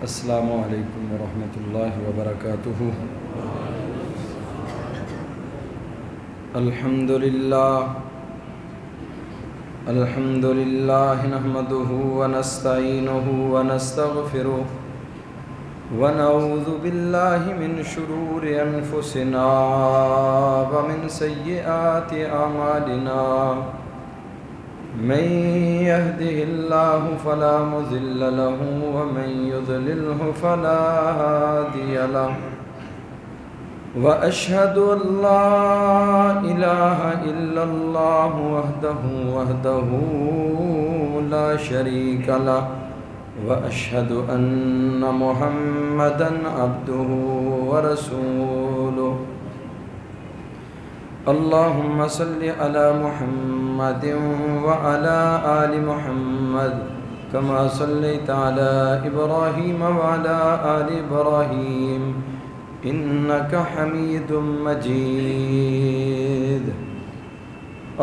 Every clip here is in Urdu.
السلام علیکم ورحمۃ اللہ وبرکاتہ۔ الحمد للہ نحمده ونستعینه ونستغفره ونعوذ باللہ من شرور انفسنا ومن سیئات اعمالنا، من يهده الله فلا مضل له ومن يضلله فلا هادي له، وأشهد أن لا إله إلا الله وحده لا شريك له، وأشهد أن محمدا عبده ورسوله۔ اللهم صل على محمد وعلى آل محمد كما صليت على إبراهيم وعلى آل إبراهيم إنك حميد مجيد۔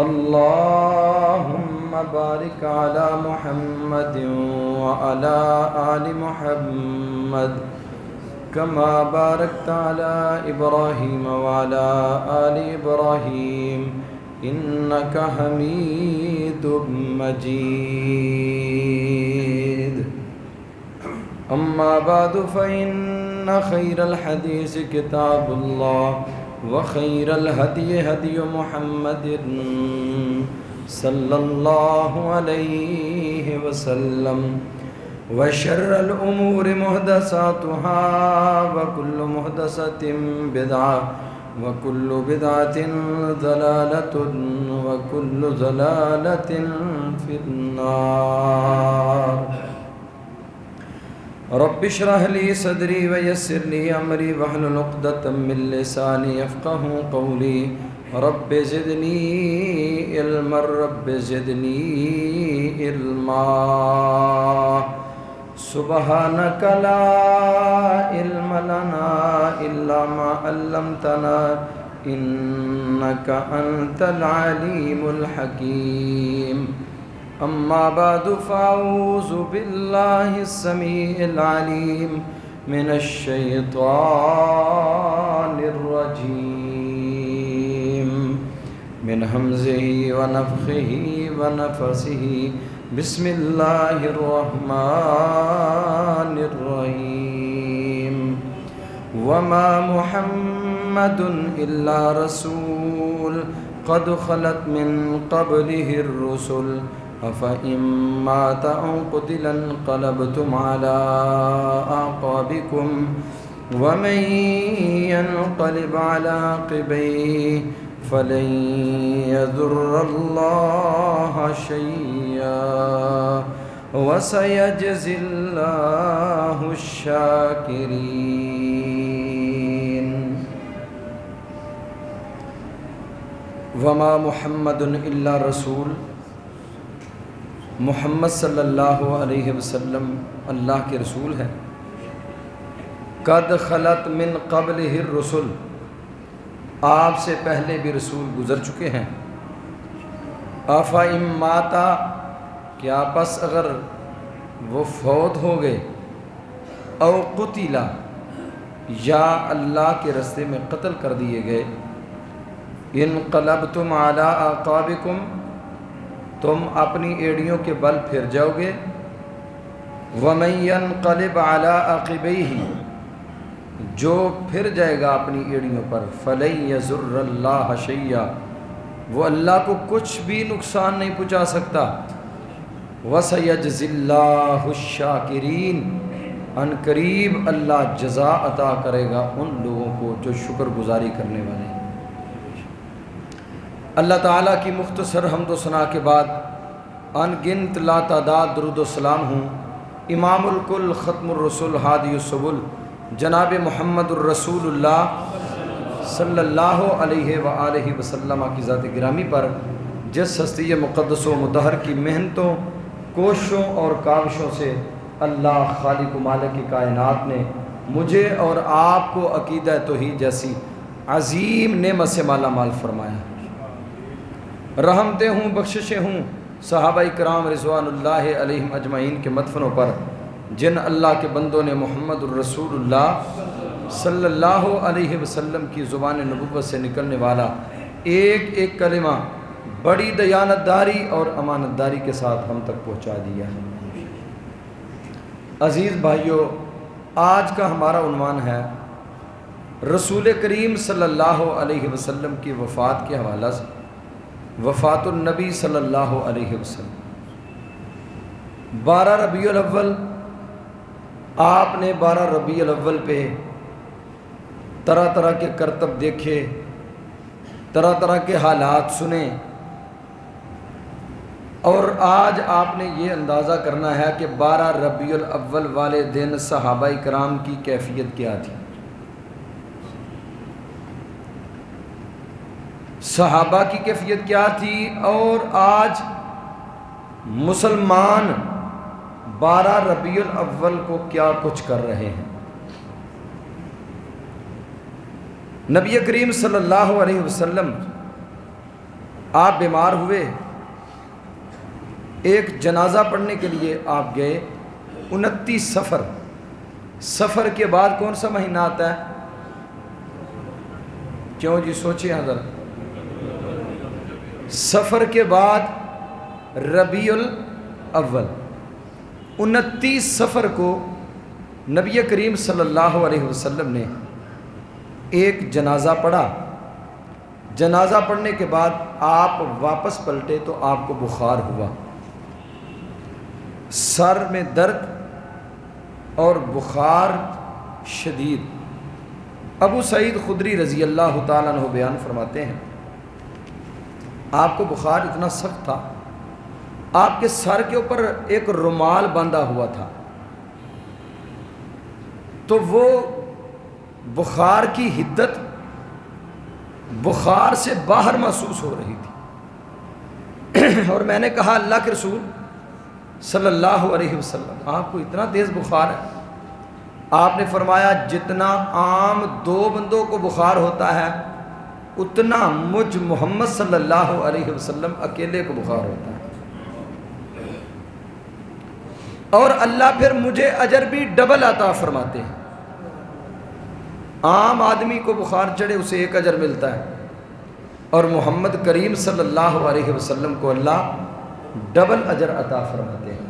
اللهم بارك على محمد وعلى آل محمد كما باركت على إبراهيم وعلى آل إبراهيم إنك حميد مجيد۔ أما بعد فإن خير الحديث كتاب الله، وخير الهدي هدي محمد صلى الله عليه وسلم، وشر الأمور محدثاتها، وكل محدثة بدعة، وكل بدعة ضلالة، وكل ضلالة في النار۔ رب اشرح لي صدري ويسر لي أمري واحلل عقدة من لساني يفقهوا قولي۔ رب زدني علما، رب زدني علما، سبحانك لا علم لنا إلا ما علمتنا إنك أنت العليم الحكيم۔ أما بعد فأعوذ بالله السميع العليم من الشيطان الرجيم، من همزه ونفخه ونفسه، بسم اللہ الرحمن الرحیم۔ وما محمد الا رسول قد خلت من قبله الرسل، افإن مات أو قتل انقلبتم على أعقابكم، ومن ينقلب على عقبيه فلن يضر الله شيئا، وسيجزي الله الشاكرين۔ وما محمد الا رسول، محمد صلی اللہ علیہ وسلم اللہ کے رسول ہیں۔ قد خلت من قبلہ الرسل، آپ سے پہلے بھی رسول گزر چکے ہیں۔ افإن ماتا، کیا پس اگر وہ فوت ہو گئے، او قتلا، یا اللہ کے راستے میں قتل کر دیے گئے، انقلبتم علی اعقابکم، تم اپنی ایڑیوں کے بل پھر جاؤ گے، ومن ينقلب علی عقبیہ، جو پھر جائے گا اپنی ایڑیوں پر، فلن یضر اللہ شیئا، وہ اللہ کو کچھ بھی نقصان نہیں پہنچا سکتا، وسیجزی اللہ الشاکرین، ان قریب اللہ جزا عطا کرے گا ان لوگوں کو جو شکر گزاری کرنے والے ہیں۔ اللہ تعالیٰ کی مختصر حمد و ثنا کے بعد ان گنت لا تعداد درود و سلام ہوں امام الکل ختم الرسل ہادی السبل جناب محمد الرسول اللہ صلی اللہ علیہ وآلہ وسلم کی ذات گرامی پر جس ہستی مقدس و مطہر کی محنتوں، کوششوں اور کاوشوں سے اللہ خالق و مالک کی کائنات نے مجھے اور آپ کو عقیدہ توحید جیسی عظیم نعمت سے مالا مال فرمایا۔ رحمتیں ہوں، بخششیں ہوں صحابہ کرام رضوان اللہ علیہم اجمعین کے مدفنوں پر، جن اللہ کے بندوں نے محمد الرسول اللہ صلی اللہ علیہ وسلم کی زبان نبوت سے نکلنے والا ایک ایک کلمہ بڑی دیانتداری اور امانتداری کے ساتھ ہم تک پہنچا دیا ہے۔ عزیز بھائیو، آج کا ہمارا عنوان ہے رسول کریم صلی اللہ علیہ وسلم کی وفات کے حوالہ سے، وفات النبی صلی اللہ علیہ وسلم۔ 12 ربیع الاول، آپ نے 12 ربیع الاول پہ طرح طرح کے کرتب دیکھے، طرح طرح کے حالات سنے، اور آج آپ نے یہ اندازہ کرنا ہے کہ 12 ربیع الاول والے دن صحابہ کرام کی کیفیت کیا تھی۔ صحابہ کی کیفیت کیا تھی اور آج مسلمان 12 ربیع الاول کو کیا کچھ کر رہے ہیں۔ نبی کریم صلی اللہ علیہ وسلم آپ بیمار ہوئے، ایک جنازہ پڑھنے کے لیے آپ گئے۔ 29 سفر، سفر کے بعد کون سا مہینہ آتا ہے؟ کیوں جی، سوچیں حضرت، سفر کے بعد ربیع الاول، 29 سفر کو نبی کریم صلی اللہ علیہ وسلم نے ایک جنازہ پڑھا۔ جنازہ پڑھنے کے بعد آپ واپس پلٹے تو آپ کو بخار ہوا، سر میں درد اور بخار شدید۔ ابو سعید خدری رضی اللہ تعالیٰ عنہ بیان فرماتے ہیں، آپ کو بخار اتنا سخت تھا، آپ کے سر کے اوپر ایک رومال باندھا ہوا تھا، تو وہ بخار کی حدت بخار سے باہر محسوس ہو رہی تھی۔ اور میں نے کہا اللہ کے رسول صلی اللہ علیہ وسلم، آپ کو اتنا تیز بخار ہے؟ آپ نے فرمایا جتنا عام 2 بندوں کو بخار ہوتا ہے اتنا مجھ محمد صلی اللہ علیہ وسلم اکیلے کو بخار ہوتا ہے، اور اللہ پھر مجھے اجر بھی ڈبل عطا فرماتے ہیں۔ عام آدمی کو بخار چڑھے اسے 1 اجر ملتا ہے، اور محمد کریم صلی اللہ علیہ وسلم کو اللہ ڈبل اجر عطا فرماتے ہیں۔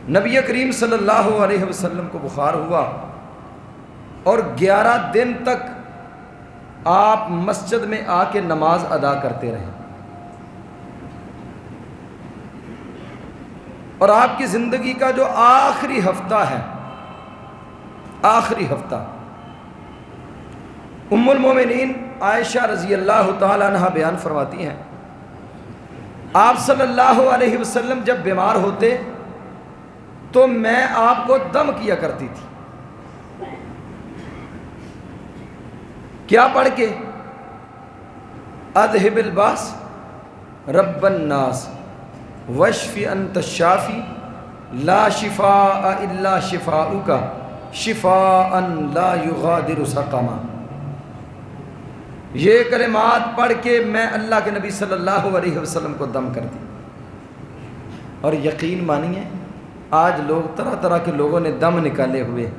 نبی کریم صلی اللہ علیہ وسلم کو بخار ہوا اور 11 دن تک آپ مسجد میں آ کے نماز ادا کرتے رہے، اور آپ کی زندگی کا جو آخری ہفتہ ہے، آخری ہفتہ، ام المومنین عائشہ رضی اللہ تعالیٰ عنہ بیان فرماتی ہیں، آپ صلی اللہ علیہ وسلم جب بیمار ہوتے تو میں آپ کو دم کیا کرتی تھی۔ کیا پڑھ کے؟ اذہب الباس رب الناس واشف انت الشافی لا شفاء الا شفاؤک شفاء لا یغادر سقما۔ یہ کلمات پڑھ کے میں اللہ کے نبی صلی اللہ علیہ وسلم کو دم کر دی۔ اور یقین مانیے آج لوگ طرح طرح کے لوگوں نے دم نکالے ہوئے،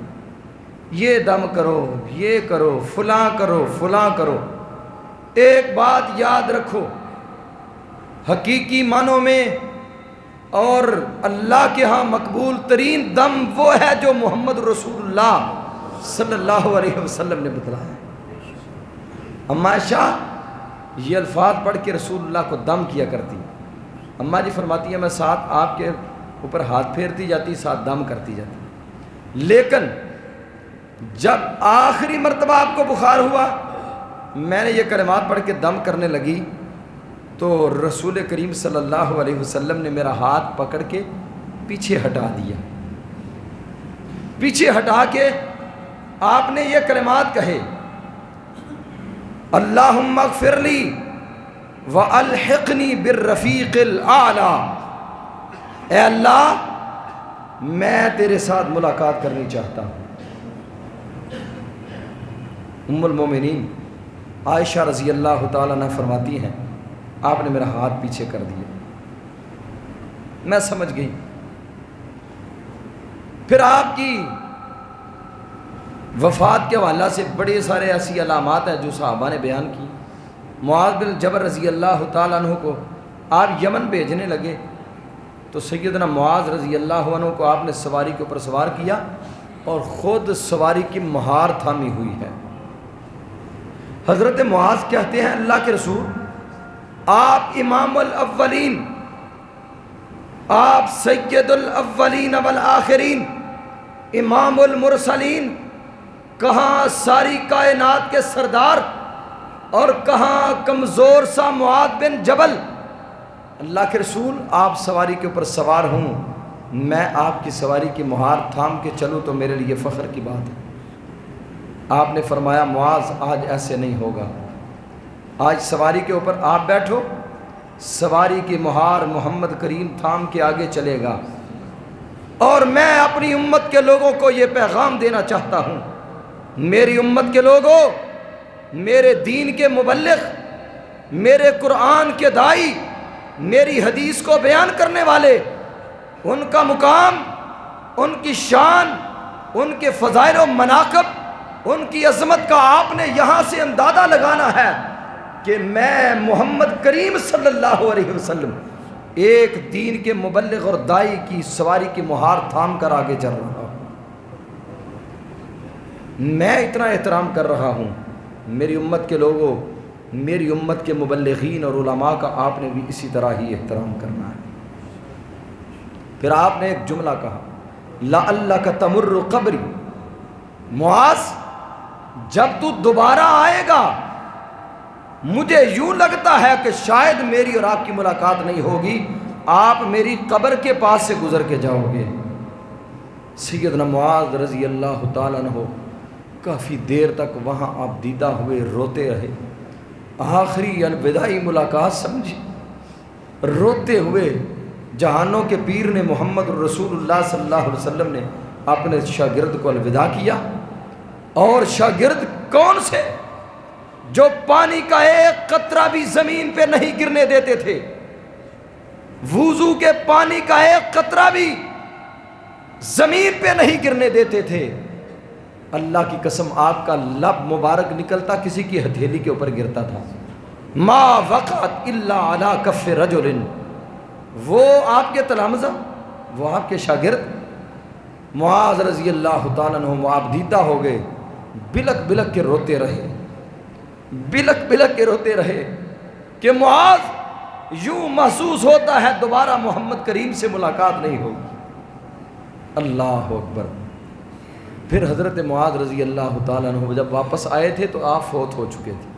یہ دم کرو، یہ کرو، فلاں کرو، فلاں کرو۔ ایک بات یاد رکھو، حقیقی معنوں میں اور اللہ کے ہاں مقبول ترین دم وہ ہے جو محمد رسول اللہ صلی اللہ علیہ وسلم نے بتلایا ہے۔ اماں عائشہ یہ الفاظ پڑھ کے رسول اللہ کو دم کیا کرتی۔ اماں جی فرماتی ہیں میں ساتھ آپ کے اوپر ہاتھ پھیرتی جاتی، ساتھ دم کرتی جاتی، لیکن جب آخری مرتبہ آپ کو بخار ہوا میں نے یہ کلمات پڑھ کے دم کرنے لگی تو رسول کریم صلی اللہ علیہ وسلم نے میرا ہاتھ پکڑ کے پیچھے ہٹا دیا، پیچھے ہٹا کے آپ نے یہ کلمات کہے، اللہم اغفر لی والحقنی بالرفیق الاعلی، اے اللہ میں تیرے ساتھ ملاقات کرنی چاہتا ہوں۔ ام المومنین عائشہ رضی اللہ تعالیٰ عنہ فرماتی ہیں آپ نے میرا ہاتھ پیچھے کر دیا، میں سمجھ گئی۔ پھر آپ کی وفات کے حوالہ سے بڑے سارے ایسی علامات ہیں جو صحابہ نے بیان کی۔ معاذ بن جبل رضی اللہ تعالیٰ عنہ کو آپ یمن بھیجنے لگے تو سیدنا معاذ رضی اللہ عنہ کو آپ نے سواری کے اوپر سوار کیا اور خود سواری کی مہار تھامی ہوئی ہے۔ حضرت معاذ کہتے ہیں اللہ کے رسول آپ امام الاولین، آپ سید الاولین والآخرین، امام المرسلین، کہاں ساری کائنات کے سردار اور کہاں کمزور سا معاذ بن جبل، اللہ کے رسول آپ سواری کے اوپر سوار ہوں، میں آپ کی سواری کی مہار تھام کے چلوں تو میرے لیے فخر کی بات ہے۔ آپ نے فرمایا معاذ آج ایسے نہیں ہوگا، آج سواری کے اوپر آپ بیٹھو، سواری کی مہار محمد کریم تھام کے آگے چلے گا، اور میں اپنی امت کے لوگوں کو یہ پیغام دینا چاہتا ہوں، میری امت کے لوگوں، میرے دین کے مبلغ، میرے قرآن کے داعی، میری حدیث کو بیان کرنے والے، ان کا مقام، ان کی شان، ان کے فضائل و مناقب، ان کی عظمت کا آپ نے یہاں سے اندازہ لگانا ہے کہ میں محمد کریم صلی اللہ علیہ وسلم ایک دین کے مبلغ اور داعی کی سواری کی مہار تھام کر آگے چل رہا ہوں، میں اتنا احترام کر رہا ہوں، میری امت کے لوگوں، میری امت کے مبلغین اور علماء کا آپ نے بھی اسی طرح ہی احترام کرنا ہے۔ پھر آپ نے ایک جملہ کہا لعلک تمر قبری، معاذ جب تو دوبارہ آئے گا مجھے یوں لگتا ہے کہ شاید میری اور آپ کی ملاقات نہیں ہوگی، آپ میری قبر کے پاس سے گزر کے جاؤ گے۔ سیدنا معاذ رضی اللہ تعالیٰ عنہ کافی دیر تک وہاں آپ دیدہ ہوئے روتے رہے، آخری الوداعی ملاقات سمجھی، روتے ہوئے جہانوں کے پیر نے محمد رسول اللہ صلی اللہ علیہ وسلم نے اپنے شاگرد کو الوداع کیا، اور شاگرد کون سے؟ جو پانی کا ایک قطرہ بھی زمین پہ نہیں گرنے دیتے تھے، وضو کے پانی کا ایک قطرہ بھی زمین پہ نہیں گرنے دیتے تھے۔ اللہ کی قسم آپ کا لب مبارک نکلتا کسی کی ہتھیلی کے اوپر گرتا تھا، ما وقعت الا علی کف رجل، وہ آپ کے تلامذہ، وہ آپ کے شاگرد معاذ رضی اللہ تعالیٰ عنہ آپ دیدہ ہو گئے، بلک بلک کے روتے رہے، بلک بلک کے روتے رہے کہ معاذ یوں محسوس ہوتا ہے دوبارہ محمد کریم سے ملاقات نہیں ہوگی۔ اللہ اکبر۔ پھر حضرت معاذ رضی اللہ تعالیٰ عنہ جب واپس آئے تھے تو آپ فوت ہو چکے تھے۔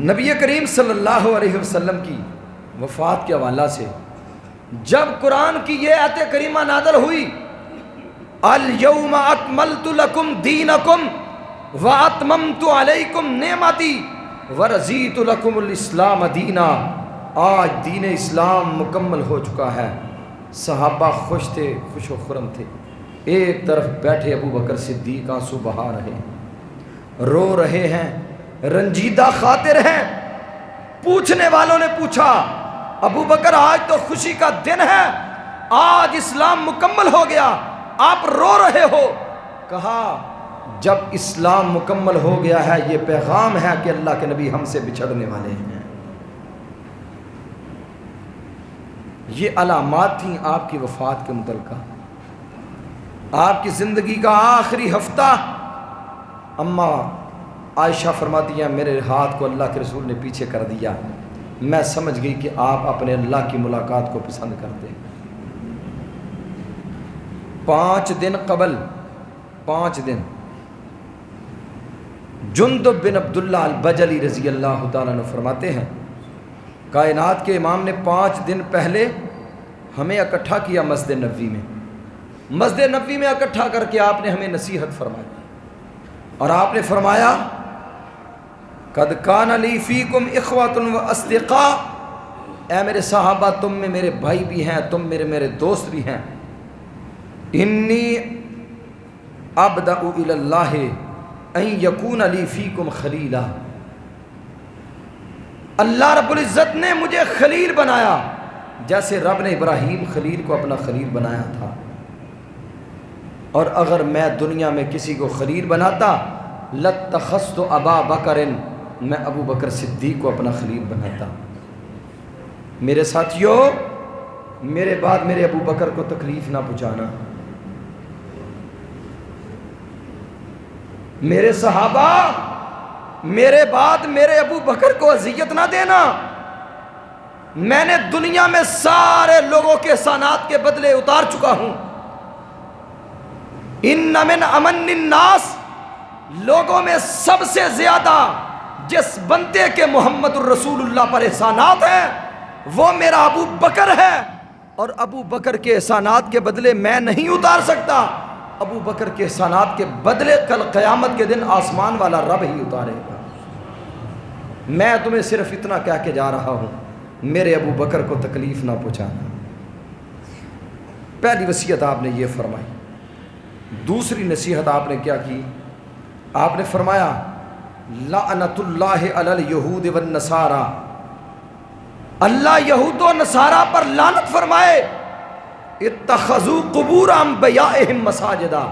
نبی کریم صلی اللہ علیہ وسلم کی وفات کے حوالہ سے جب قرآن کی یہ آیت کریمہ نازل ہوئی، الیوم اکملت لکم دینکم واتممت علیکم نعمتی ورضیت لکم الاسلام دینا، آج دین اسلام مکمل ہو چکا ہے۔ صحابہ خوش تھے، خوش و خرم تھے۔ ایک طرف بیٹھے ابو بکر صدیق آنسو بہا رہے ہیں، رو رہے ہیں، رنجیدہ خاطر ہیں۔ پوچھنے والوں نے پوچھا ابو بکر آج تو خوشی کا دن ہے، آج اسلام مکمل ہو گیا، آپ رو رہے ہو؟ کہا جب اسلام مکمل ہو گیا ہے یہ پیغام ہے کہ اللہ کے نبی ہم سے بچھڑنے والے ہیں۔ یہ علامات تھیں آپ کی وفات کے متعلقہ۔ آپ کی زندگی کا آخری ہفتہ اماں عائشہ فرماتی ہیں میرے ہاتھ کو اللہ کے رسول نے پیچھے کر دیا، میں سمجھ گئی کہ آپ اپنے اللہ کی ملاقات کو پسند کرتے ہیں۔ 5 دن قبل، 5 دن جندب بن عبداللہ البجلی رضی اللہ تعالیٰ عنہ فرماتے ہیں کائنات کے امام نے 5 دن پہلے ہمیں اکٹھا کیا مسجد نبوی میں، مسجد نبوی میں اکٹھا کر کے آپ نے ہمیں نصیحت فرمائی اور آپ نے فرمایا قد کان لی فیکم اخوۃ و اصدقاء، اے میرے صحابہ تم میں میرے بھائی بھی ہیں، تم میرے دوست بھی ہیں. انی ابدأ الی اللہ ان یکون لی فیکم خلیلا، اللہ رب العزت نے مجھے خلیل بنایا جیسے رب نے ابراہیم خلیل کو اپنا خلیل بنایا تھا. اور اگر میں دنیا میں کسی کو خلیل بناتا لاتخذت ابا بکر، میں ابو بکر صدیق کو اپنا خلیل بناتا. میرے ساتھیو، میرے بعد میرے ابو بکر کو تکلیف نہ پہنچانا، میرے صحابہ میرے بعد میرے ابو بکر کو اذیت نہ دینا. میں نے دنیا میں سارے لوگوں کے احسانات کے بدلے اتار چکا ہوں. ان من امن الناس، لوگوں میں سب سے زیادہ جس بندے کے محمد الرسول اللہ پر احسانات ہیں وہ میرا ابو بکر ہے، اور ابو بکر کے احسانات کے بدلے میں نہیں اتار سکتا. ابو بکر کے احسانات کے بدلے کل قیامت کے دن آسمان والا رب ہی اتارے گا. میں تمہیں صرف اتنا کہہ کے جا رہا ہوں، میرے ابو بکر کو تکلیف نہ پہنچانا. پہلی وصیت آپ نے یہ فرمائی. دوسری نصیحت آپ نے کیا کی؟ آپ نے فرمایا لعنت اللہ علی الیہود والنصارى، اللہ یہود و نصارہ پر لعنت فرمائے. اتخذوا قبور انبیائہم مساجدا،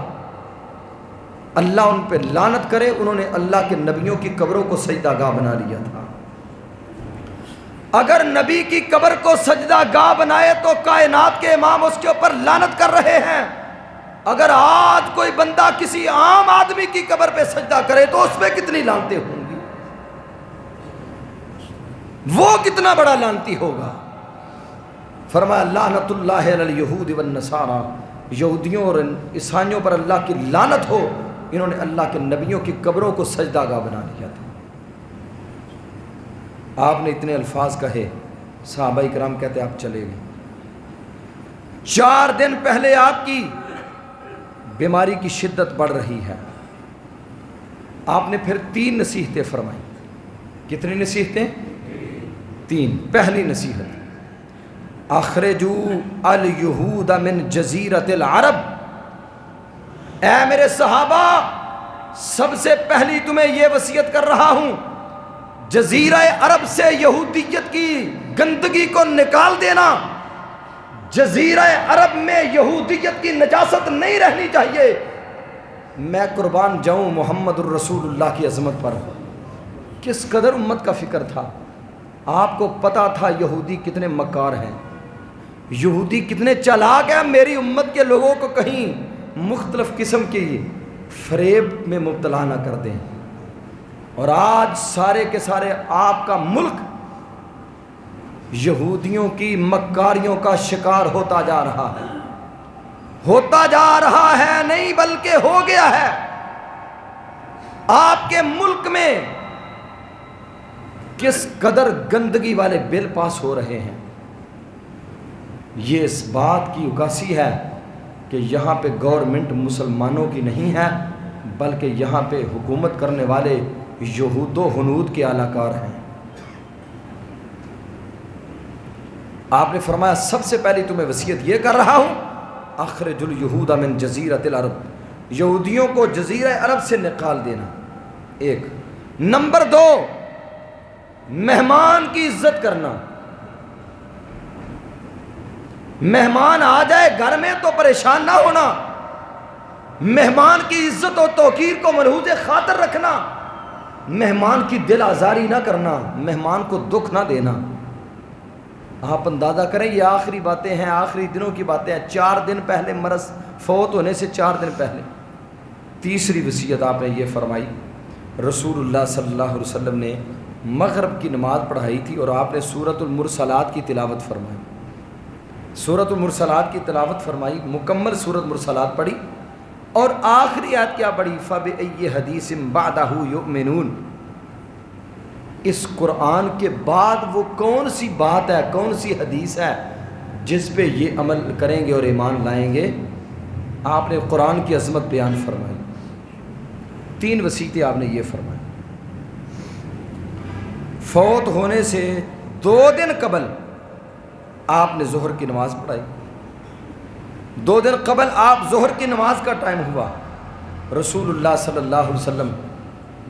اللہ ان پہ لعنت کرے، انہوں نے اللہ کے نبیوں کی قبروں کو سجدہ گاہ بنا لیا تھا. اگر نبی کی قبر کو سجدہ گاہ بنائے تو کائنات کے امام اس کے اوپر لعنت کر رہے ہیں. اگر آج کوئی بندہ کسی عام آدمی کی قبر پہ سجدہ کرے تو اس پہ کتنی لعنتیں ہوں گی، وہ کتنا بڑا لعنتی ہوگا. فرمایا لعنت اللہ علی الیہود والنصارى، یہودیوں اور عیسائیوں پر اللہ کی لعنت ہو، انہوں نے اللہ کے نبیوں کی قبروں کو سجدہ گاہ بنا لیا تھا. آپ نے اتنے الفاظ کہے، صحابہ کرام کہتے آپ چلے گئے. 4 دن پہلے آپ کی بیماری کی شدت بڑھ رہی ہے. آپ نے پھر 3 نصیحتیں فرمائیں. کتنی نصیحتیں؟ 3. پہلی نصیحت اخرجوا الیہود من جزیرۃ العرب، اے میرے صحابہ سب سے پہلی تمہیں یہ وصیت کر رہا ہوں، جزیرہ عرب سے یہودیت کی گندگی کو نکال دینا. جزیرہ عرب میں یہودیت کی نجاست نہیں رہنی چاہیے. میں قربان جاؤں محمد الرسول اللہ کی عظمت پر. کس قدر امت کا فکر تھا. آپ کو پتا تھا یہودی کتنے مکار ہیں، یہودی کتنے چالاک ہیں. میری امت کے لوگوں کو کہیں مختلف قسم کی فریب میں مبتلا نہ کر دیں. اور آج سارے کے سارے آپ کا ملک یہودیوں کی مکاریوں کا شکار ہوتا جا رہا ہے. ہوتا جا رہا ہے نہیں بلکہ ہو گیا ہے. آپ کے ملک میں کس قدر گندگی والے بل پاس ہو رہے ہیں. یہ اس بات کی عکاسی ہے کہ یہاں پہ گورنمنٹ مسلمانوں کی نہیں ہے، بلکہ یہاں پہ حکومت کرنے والے یہود و ہنود کے اعلی کار ہیں. آپ نے فرمایا سب سے پہلی تمہیں وصیت یہ کر رہا ہوں، اخرج الیہود من جزیرۃ العرب، یہودیوں کو جزیرہ عرب سے نکال دینا. 1. نمبر 2، مہمان کی عزت کرنا. مہمان آ جائے گھر میں تو پریشان نہ ہونا. مہمان کی عزت و توقیر کو ملحوظ خاطر رکھنا. مہمان کی دل آزاری نہ کرنا، مہمان کو دکھ نہ دینا. آپ اندازہ کریں یہ آخری باتیں ہیں، آخری دنوں کی باتیں ہیں. 4 دن پہلے مرض فوت ہونے سے 4 دن پہلے. تیسری وصیت آپ نے یہ فرمائی، رسول اللہ صلی اللہ علیہ وسلم نے مغرب کی نماز پڑھائی تھی اور آپ نے سورۃ المرسلات کی تلاوت فرمائی. سورۃ المرسلات کی تلاوت فرمائی، مکمل سورۃ مرسلات پڑھی اور آخری آیت کیا پڑھی، فَبِأَيِّ حَدِيثٍ بَعْدَهُ يُؤْمِنُونَ. اس قرآن کے بعد وہ کون سی بات ہے، کون سی حدیث ہے جس پہ یہ عمل کریں گے اور ایمان لائیں گے. آپ نے قرآن کی عظمت بیان فرمائی، 3 وصیتیں آپ نے یہ فرمائی۔ فوت ہونے سے 2 دن قبل آپ نے ظہر کی نماز پڑھائی، 2 دن قبل آپ ظہر کی نماز کا ٹائم ہوا، رسول اللہ صلی اللہ علیہ وسلم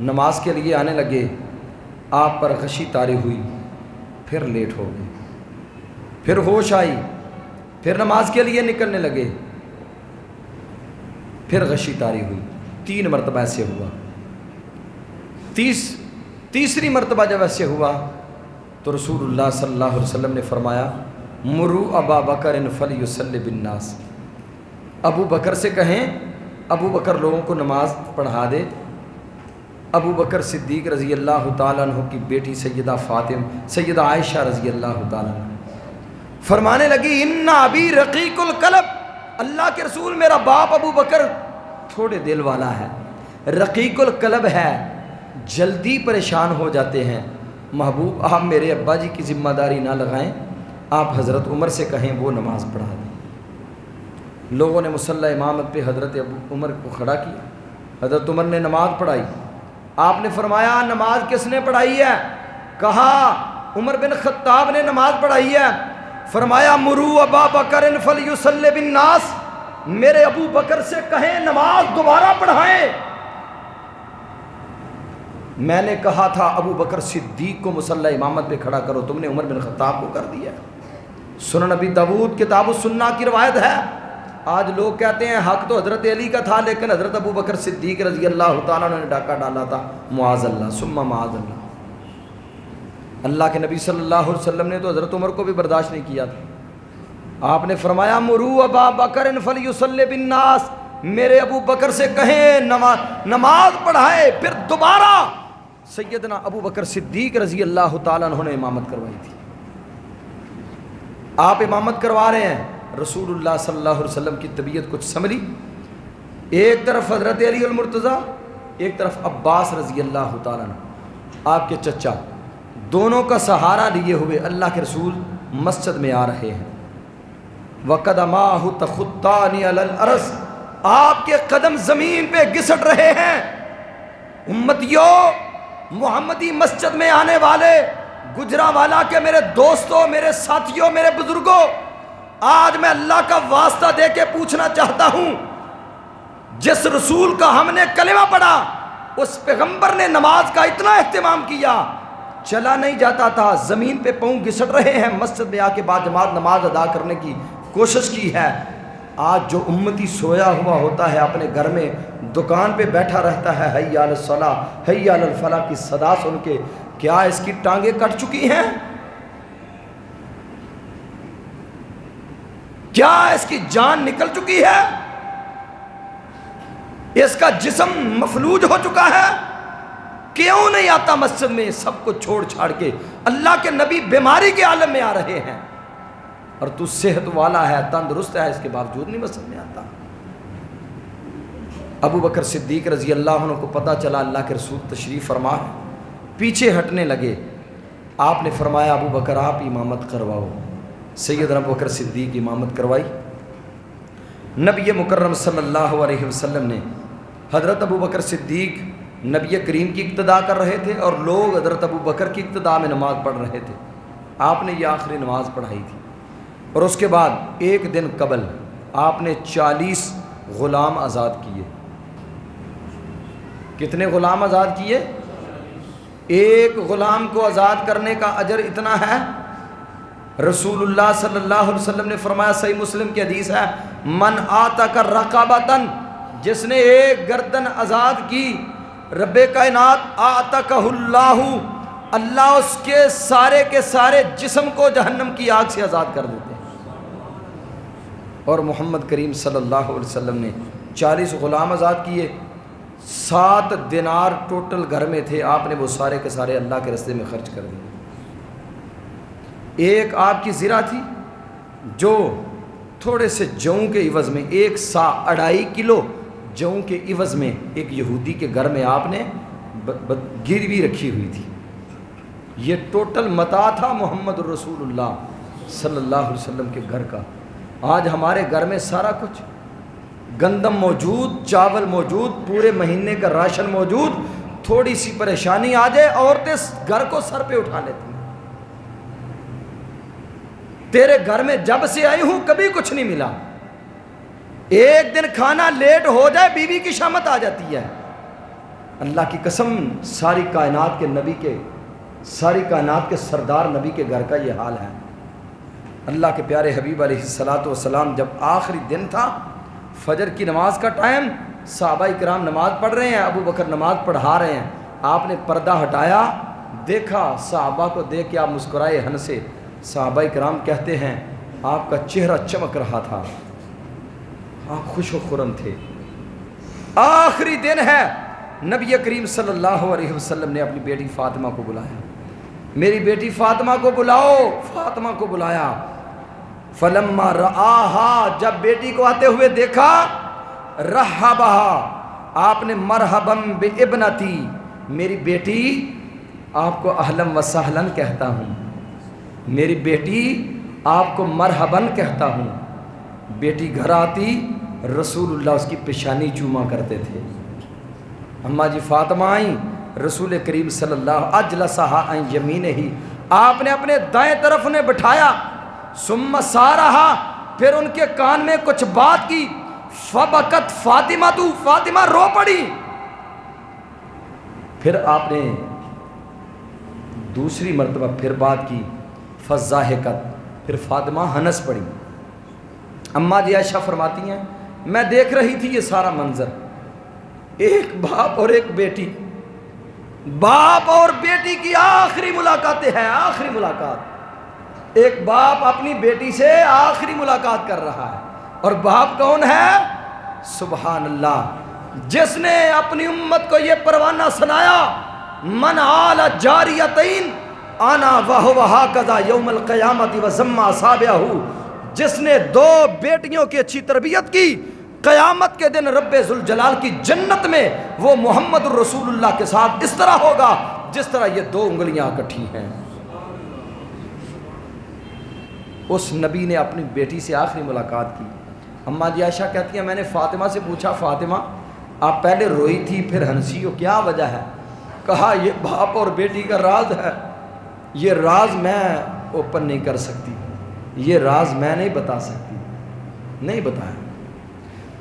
نماز کے لیے آنے لگے، آپ پر غشی طاری ہوئی، پھر لیٹ ہو گئے، پھر ہوش آئی، پھر نماز کے لیے نکلنے لگے، پھر غشی طاری ہوئی، 3 مرتبہ ایسے ہوا۔ تیسری مرتبہ جب ایسے ہوا تو رسول اللہ صلی اللہ علیہ وسلم نے فرمایا مروا ابا بکر فلیصلی بالناس، ابو بکر سے کہیں ابو بکر لوگوں کو نماز پڑھا دے۔ ابو بکر صدیق رضی اللہ تعالیٰ عنہ کی بیٹی سیدہ عائشہ رضی اللہ تعالیٰ عنہ فرمانے لگی ان ابی رقیق القلب، اللہ کے رسول میرا باپ ابو بکر تھوڑے دل والا ہے، رقیق القلب ہے، جلدی پریشان ہو جاتے ہیں، محبوب آپ میرے ابا جی کی ذمہ داری نہ لگائیں، آپ حضرت عمر سے کہیں وہ نماز پڑھا دیں۔ لوگوں نے مصلی امامت پہ حضرت عمر کو کھڑا کیا، حضرت عمر نے نماز پڑھائی، آپ نے فرمایا نماز کس نے پڑھائی ہے؟ کہا عمر بن خطاب نے نماز پڑھائی ہے۔ فرمایا مروا ابا بکر فلیصلی بالناس، میرے ابو بکر سے کہیں نماز دوبارہ پڑھائیں۔ میں نے کہا تھا ابو بکر صدیق کو مصلی امامت پہ کھڑا کرو، تم نے عمر بن خطاب کو کر دیا۔ سنن نبی داؤد کتاب السنہ کی روایت ہے، آج لوگ کہتے ہیں حق تو حضرت علی کا تھا لیکن حضرت ابو بکر صدیق رضی اللہ تعالیٰ نے ڈاکہ ڈالا تھا، معاذ اللہ ثم معاذ اللہ۔ اللہ کے نبی صلی اللہ علیہ وسلم نے تو حضرت عمر کو بھی برداشت نہیں کیا تھا، آپ نے فرمایا مروا ابا بکر فلیصلی بالناس، میرے ابو بکر سے کہیں نماز پڑھائے۔ پھر دوبارہ سیدنا ابو بکر صدیق رضی اللہ تعالیٰ عنہ نے امامت کروائی تھی، آپ امامت کروا رہے ہیں، رسول اللہ صلی اللہ علیہ وسلم کی طبیعت کچھ سنبھلی، ایک طرف حضرت علی المرتضیٰ، ایک طرف عباس رضی اللہ تعالیٰ عنہ آپ کے چچا، دونوں کا سہارا لیے ہوئے اللہ کے رسول مسجد میں آ رہے ہیں۔ وقدماہ تخطان علی الارض، آپ کے قدم زمین پہ گھسٹ رہے ہیں۔ امتیوں، محمدی مسجد میں آنے والے گجرانوالہ کے میرے دوستوں، میرے ساتھیوں، میرے بزرگوں، آج میں اللہ کا واسطہ دے کے پوچھنا چاہتا ہوں، جس رسول کا ہم نے کلمہ پڑھا اس پیغمبر نے نماز کا اتنا اہتمام کیا، چلا نہیں جاتا تھا، زمین پہ پاؤں گھسٹ رہے ہیں، مسجد میں آ کے بعد جماعت نماز ادا کرنے کی کوشش کی ہے۔ آج جو امتی سویا ہوا ہوتا ہے اپنے گھر میں، دکان پہ بیٹھا رہتا ہے، حی علی الصلاۃ حی علی الفلاح کی صدا سن کے، کیا اس کی ٹانگیں کٹ چکی ہیں؟ کیا اس کی جان نکل چکی ہے؟ اس کا جسم مفلوج ہو چکا ہے؟ کیوں نہیں آتا مسجد میں؟ سب کو چھوڑ چھاڑ کے اللہ کے نبی بیماری کے عالم میں آ رہے ہیں، اور تو صحت والا ہے، تندرست ہے، اس کے باوجود نہیں مسجد میں آتا۔ ابو بکر صدیق رضی اللہ عنہ کو پتہ چلا اللہ کے رسول تشریف فرما ہے، پیچھے ہٹنے لگے، آپ نے فرمایا ابو بکر آپ امامت کرواؤ۔ سیدنا ابو بکر صدیق امامت کروائی۔ نبی مکرم صلی اللہ علیہ وسلم نے حضرت ابو بکر صدیق نبی کریم کی اقتداء کر رہے تھے اور لوگ حضرت ابو بکر کی اقتداء میں نماز پڑھ رہے تھے، آپ نے یہ آخری نماز پڑھائی تھی، اور اس کے بعد ایک دن قبل آپ نے 40 غلام آزاد کیے۔ کتنے غلام آزاد کیے؟ ایک غلام کو آزاد کرنے کا اجر اتنا ہے، رسول اللہ صلی اللہ علیہ وسلم نے فرمایا، صحیح مسلم کی حدیث ہے، من آتک رقبۃ، جس نے ایک گردن آزاد کی، رب کائنات آتکہ اللہ، اللہ اس کے سارے جسم کو جہنم کی آگ سے آزاد کر دیتے ہیں۔ اور محمد کریم صلی اللہ علیہ وسلم نے 40 غلام آزاد کیے، 7 دینار ٹوٹل گھر میں تھے، آپ نے وہ سارے کے سارے اللہ کے راستے میں خرچ کر دیے۔ ایک آپ کی زرہ تھی جو تھوڑے سے جوں کے عوض میں 1 سا 2.5 کلو جوں کے عوض میں ایک یہودی کے گھر میں آپ نے گروی رکھی ہوئی تھی۔ یہ ٹوٹل متاع تھا محمد الرسول اللہ صلی اللہ علیہ وسلم کے گھر کا۔ آج ہمارے گھر میں سارا کچھ گندم موجود، چاول موجود، پورے مہینے کا راشن موجود، تھوڑی سی پریشانی آ جائے عورتیں گھر کو سر پہ اٹھا لیتی ہیں۔ تیرے گھر میں جب سے آئی ہوں کبھی کچھ نہیں ملا، ایک دن کھانا لیٹ ہو جائے بیوی کی شامت آ جاتی ہے۔ اللہ کی قسم ساری کائنات کے نبی کے، ساری کائنات کے سردار نبی کے گھر کا یہ حال ہے۔ اللہ کے پیارے حبیب علیہ الصلاۃ والسلام جب آخری دن تھا، فجر کی نماز کا ٹائم، صحابہ کرام نماز پڑھ رہے ہیں، ابو بکر نماز پڑھا رہے ہیں، آپ نے پردہ ہٹایا، دیکھا، صحابہ کو دیکھ کے آپ مسکرائے، ہنسے۔ صحابہ کرام کہتے ہیں آپ کا چہرہ چمک رہا تھا، آپ خوش و خرم تھے۔ آخری دن ہے، نبی کریم صلی اللہ علیہ وسلم نے اپنی بیٹی فاطمہ کو بلایا، میری بیٹی فاطمہ کو بلاؤ، فاطمہ کو بلایا۔ فلما رآہا، جب بیٹی کو آتے ہوئے دیکھا، رحبہا، آپ نے مرحباً بابنتی، میری بیٹی آپ کو اہلاً و سہلاً کہتا ہوں، میری بیٹی آپ کو مرحباً کہتا ہوں۔ بیٹی گھر آتی، رسول اللہ اس کی پیشانی چوما کرتے تھے۔ اماں جی فاطمہ آئیں، رسول کریم صلی اللہ اجلسہا عن یمینہ، آپ نے اپنے دائیں طرف انہیں بٹھایا، ثم سارہا، پھر ان کے کان میں کچھ بات کی، فبکت فاطمہ، تو فاطمہ رو پڑی۔ پھر آپ نے دوسری مرتبہ پھر بات کی، فضاحکت، پھر فاطمہ ہنس پڑی۔ اماں جی عائشہ فرماتی ہیں میں دیکھ رہی تھی یہ سارا منظر، ایک باپ اور ایک بیٹی، باپ اور بیٹی کی آخری ملاقاتیں ہیں، آخری ملاقات، ایک باپ اپنی بیٹی سے آخری ملاقات کر رہا ہے، اور باپ کون ہے؟ سبحان اللہ، جس نے اپنی امت کو یہ پروانہ سنایا، من آل جاریتین انا وہو ہکذا یوم القیامت وضم اصابعہ، جس نے دو بیٹیوں کی اچھی تربیت کی، قیامت کے دن رب ذوالجلال کی جنت میں وہ محمد الرسول اللہ کے ساتھ اس طرح ہوگا جس طرح یہ دو انگلیاں اکٹھی ہیں۔ اس نبی نے اپنی بیٹی سے آخری ملاقات کی۔ اماں جی عائشہ کہتی ہیں میں نے فاطمہ سے پوچھا، فاطمہ آپ پہلے روئی تھی پھر ہنسی ہو، کیا وجہ ہے؟ کہا یہ باپ اور بیٹی کا راز ہے، یہ راز میں اوپن نہیں کر سکتی، یہ راز میں نہیں بتا سکتی، نہیں بتایا۔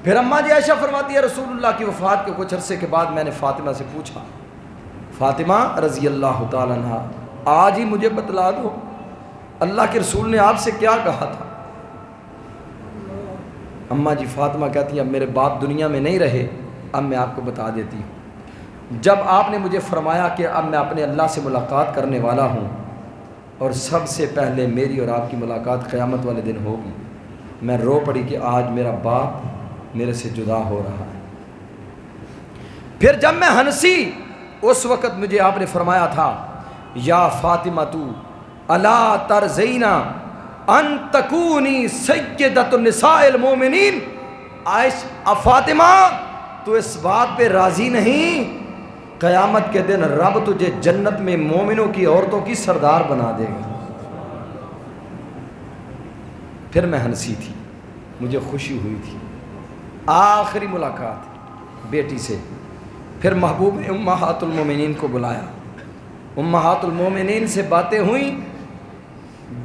پھر اماں جی عائشہ فرماتی ہے رسول اللہ کی وفات کے کچھ عرصے کے بعد میں نے فاطمہ سے پوچھا، فاطمہ رضی اللہ تعالیٰ عنہ آج ہی مجھے بتلا دو اللہ کے رسول نے آپ سے کیا کہا تھا۔ اماں جی فاطمہ کہتی ہیں اب میرے باپ دنیا میں نہیں رہے، اب میں آپ کو بتا دیتی ہوں۔ جب آپ نے مجھے فرمایا کہ اب میں اپنے اللہ سے ملاقات کرنے والا ہوں اور سب سے پہلے میری اور آپ کی ملاقات قیامت والے دن ہوگی، میں رو پڑی کہ آج میرا باپ میرے سے جدا ہو رہا ہے۔ پھر جب میں ہنسی اس وقت مجھے آپ نے فرمایا تھا یا فاطمہ تو الا ترضینا ان تکونی سیدۃ النساء المؤمنین، فاطمہ تو اس بات پہ راضی نہیں قیامت کے دن رب تجھے جنت میں مومنوں کی عورتوں کی سردار بنا دے گا۔ پھر میں ہنسی تھی، مجھے خوشی ہوئی تھی، آخری ملاقات بیٹی سے۔ پھر محبوب نے امہات المومنین کو بلایا، امہات المومنین سے باتیں ہوئیں،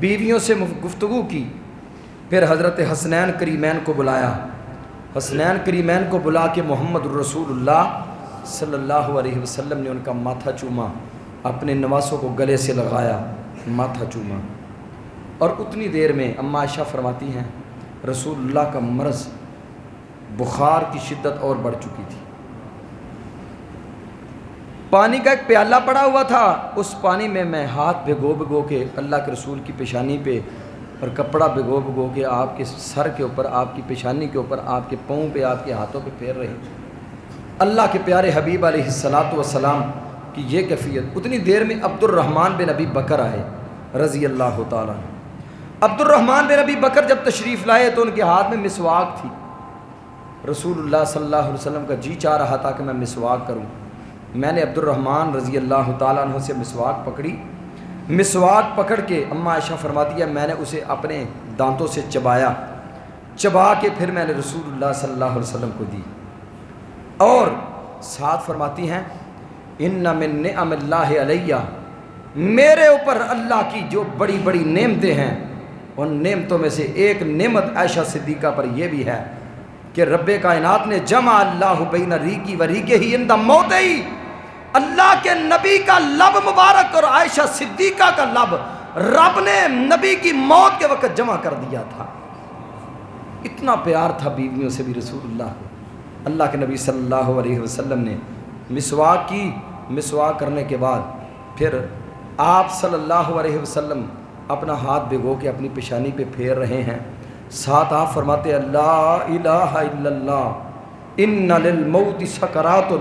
بیویوں سے گفتگو کی۔ پھر حضرت حسنین کریمین کو بلایا، حسنین کریمین کو بلا کے محمد الرسول اللہ صلی اللہ علیہ وسلم نے ان کا ماتھا چوما، اپنے نواسوں کو گلے سے لگایا، ماتھا چوما، اور اتنی دیر میں اماں عائشہ فرماتی ہیں رسول اللہ کا مرض بخار کی شدت اور بڑھ چکی تھی۔ پانی کا ایک پیالہ پڑا ہوا تھا، اس پانی میں میں ہاتھ بھگو بھگو کے اللہ کے رسول کی پیشانی پہ اور کپڑا بھگو بھگو کے آپ کے سر کے اوپر، آپ کی پیشانی کے اوپر، آپ کے پاؤں پہ، آپ کے ہاتھوں پہ پھیر رہی تھی۔ اللہ کے پیارے حبیب علیہ الصلاۃ والسلام کی یہ کیفیت۔ اتنی دیر میں عبد الرحمن بن ابی بکر آئے رضی اللہ تعالیٰ عنہ۔ عبد الرحمن بن ابی بکر جب تشریف لائے تو ان کے ہاتھ میں مسواک تھی۔ رسول اللہ صلی اللہ علیہ وسلم کا جی چاہ رہا تھا کہ میں مسواک کروں۔ میں نے عبد الرحمن رضی اللہ تعالیٰ عنہ سے مسواک پکڑی، مسواک پکڑ کے اماں عائشہ فرماتی ہے میں نے اسے اپنے دانتوں سے چبایا، چبا کے پھر میں نے رسول اللہ صلی اللہ علیہ وسلم کو دی۔ اور ساتھ فرماتی ہیں ان من نعم اللہ علیہ، میرے اوپر اللہ کی جو بڑی بڑی نعمتیں ہیں، ان نعمتوں میں سے ایک نعمت عائشہ صدیقہ پر یہ بھی ہے کہ رب کائنات نے جمع اللہ بین ریقی و ریقہ ہی عند موتہی، اللہ کے نبی کا لب مبارک اور عائشہ صدیقہ کا لب رب نے نبی کی موت کے وقت جمع کر دیا تھا۔ اتنا پیار تھا بیویوں سے بھی رسول اللہ کو۔ اللہ کے نبی صلی اللہ علیہ وسلم نے مسواک کی، مسواک کرنے کے بعد پھر آپ صلی اللہ علیہ وسلم اپنا ہاتھ بھگو کے اپنی پیشانی پہ پھیر رہے ہیں، ساتھ آپ فرماتے ہیں لا الہ الا اللہ ان للموت سکرات،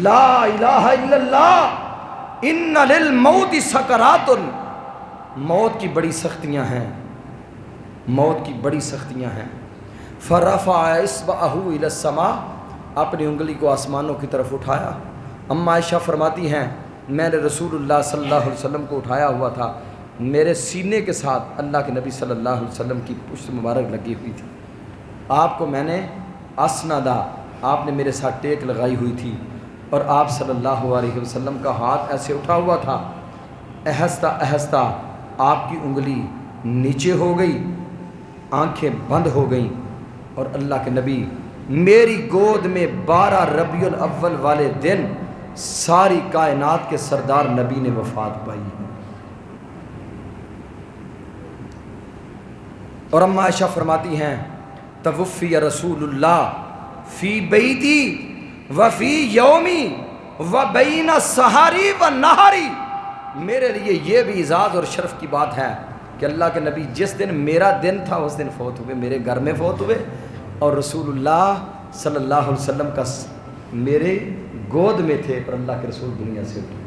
لا الہ الا اللہ ان للموت سکرات، موت کی بڑی سختیاں ہیں، موت کی بڑی سختیاں ہیں۔ فرفع اصبعہ الی السماء، اپنی انگلی کو آسمانوں کی طرف اٹھایا۔ اما عائشہ فرماتی ہیں میں نے رسول اللہ صلی اللہ علیہ وسلم کو اٹھایا ہوا تھا، میرے سینے کے ساتھ اللہ کے نبی صلی اللہ علیہ وسلم کی پشت مبارک لگی ہوئی تھی، آپ کو میں نے اسندا، آپ نے میرے ساتھ ٹیک لگائی ہوئی تھی، اور آپ صلی اللہ علیہ وسلم کا ہاتھ ایسے اٹھا ہوا تھا۔ آہستہ آہستہ آپ کی انگلی نیچے ہو گئی، آنکھیں بند ہو گئیں، اور اللہ کے نبی میری گود میں 12 ربیع الاول والے دن ساری کائنات کے سردار نبی نے وفات پائی۔ اور اما عائشہ فرماتی ہیں توفی رسول اللہ فی بیتی وفی یومی وبین سحری و نہاری، میرے لیے یہ بھی اعزاز اور شرف کی بات ہے کہ اللہ کے نبی جس دن میرا دن تھا اس دن فوت ہوئے، میرے گھر میں فوت ہوئے، اور رسول اللہ صلی اللہ علیہ وسلم کا میرے گود میں تھے، پر اللہ کے رسول دنیا سے اٹھے۔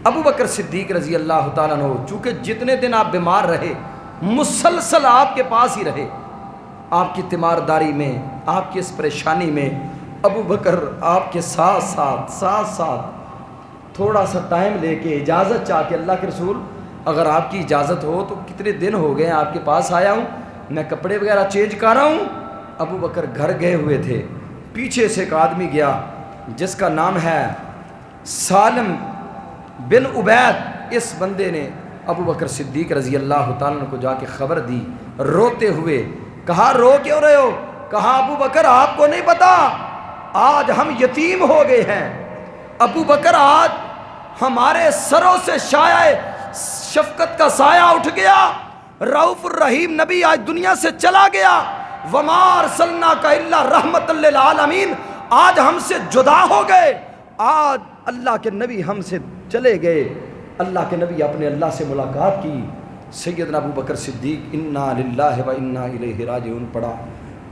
ابو بکر صدیق رضی اللہ تعالیٰ عنہ چونکہ جتنے دن آپ بیمار رہے مسلسل آپ کے پاس ہی رہے، آپ کی تیمارداری میں، آپ کی اس پریشانی میں ابو بکر آپ کے ساتھ ساتھ تھوڑا سا ٹائم لے کے اجازت چاہ کے اللہ کے رسول اگر آپ کی اجازت ہو تو کتنے دن ہو گئے آپ کے پاس آیا ہوں، میں کپڑے وغیرہ چینج کر رہا ہوں۔ ابو بکر گھر گئے ہوئے تھے، پیچھے سے ایک آدمی گیا جس کا نام ہے سالم بن عبید، اس بندے نے ابو بکر صدیق رضی اللہ تعالیٰ عنہ کو جا کے خبر دی، روتے ہوئے کہا رو کیوں رہے ہو؟ کہا ابو بکر آپ کو نہیں پتا آج ہم یتیم ہو گئے ہیں، ابو بکر آج ہمارے سروں سے شایع شفقت کا سایہ اٹھ گیا، رؤوف الرحیم نبی آج دنیا سے چلا گیا، وما ارسلناک الا رحمۃ للعالمین آج ہم سے جدا ہو گئے، آج اللہ کے نبی ہم سے چلے گئے۔ اللہ کے نبی اپنے اللہ سے ملاقات کی، سیدنا ابو بکر صدیق انا للہ و انا الیہ راجعون پڑھا،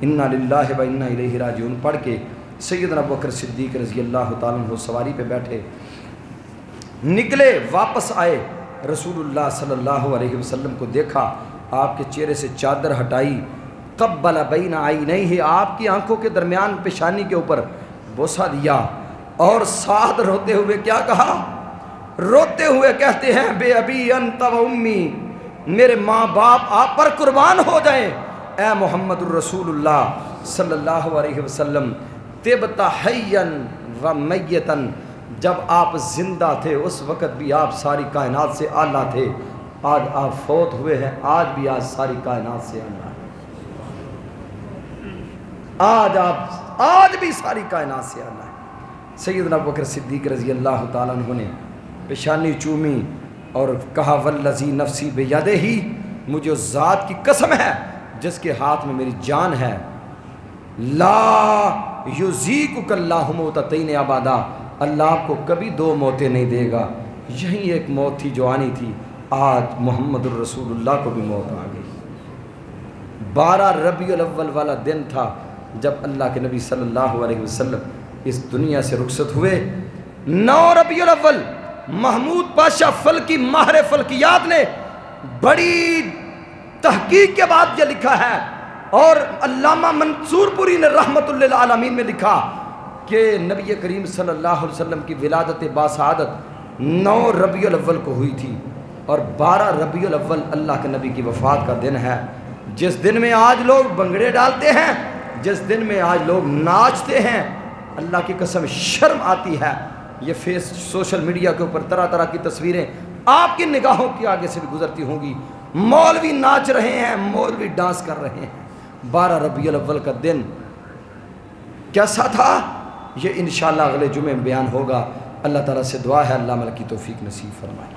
انا للہ و انا الیہ راجعون پڑھ کے سیدنا ابو بکر صدیق رضی اللہ تعالیٰ عنہ سواری پہ بیٹھے، نکلے، واپس آئے، رسول اللہ صلی اللہ علیہ وسلم کو دیکھا، آپ کے چہرے سے چادر ہٹائی، قبل بین عینیہ، آپ کی آنکھوں کے درمیان پیشانی کے اوپر بوسہ دیا، اور ساتھ روتے ہوئے کیا کہا؟ روتے ہوئے کہتے ہیں بے ابی انت و امی، میرے ماں باپ آپ پر قربان ہو جائیں، اے محمد الرسول اللہ صلی اللہ علیہ وسلم، طبت حیا و میتا، جب آپ زندہ تھے اس وقت بھی آپ ساری کائنات سے اعلیٰ تھے، آج آپ فوت ہوئے ہیں، آج بھی آج ساری کائنات سے اعلیٰ ہیں، آج بھی ساری کائنات سے اعلیٰ ہیں۔ سیدنا ابو بکر صدیق رضی اللہ تعالیٰ عنہ نے پیشانی چومی اور کہا والذی نفسی بیدہ، مجھے اس ذات کی قسم ہے جس کے ہاتھ میں میری جان ہے، لا یذیقک اللہ موتتین ابدا، اللہ آپ کو کبھی 2 موتیں نہیں دے گا، یہی ایک موت تھی جو آنی تھی، آج محمد الرسول اللہ کو بھی موت آ گئی۔ 12 ربیع الاول والا دن تھا جب اللہ کے نبی صلی اللہ علیہ وسلم اس دنیا سے رخصت ہوئے۔ 9 ربیع الاول محمود پاشا فلکی ماہر فلکیات نے بڑی تحقیق کے بعد یہ لکھا ہے، اور علامہ منصور پوری نے رحمت للعالمین میں لکھا کہ نبی کریم صلی اللہ علیہ وسلم کی ولادت باسعادت 9 ربیع الاول کو ہوئی تھی، اور 12 ربیع الاول اللہ کے نبی کی وفات کا دن ہے، جس دن میں آج لوگ بنگڑے ڈالتے ہیں، جس دن میں آج لوگ ناچتے ہیں، اللہ کی قسم شرم آتی ہے۔ یہ سوشل میڈیا کے اوپر طرح طرح کی تصویریں آپ کی نگاہوں کے آگے سے بھی گزرتی ہوں گی، مولوی ناچ رہے ہیں، مولوی ڈانس کر رہے ہیں۔ 12 ربیع الاول کا دن کیسا تھا یہ انشاءاللہ اگلے جمعے میں بیان ہوگا۔ اللہ تعالیٰ سے دعا ہے اللہ عمل کی توفیق نصیب فرمائے۔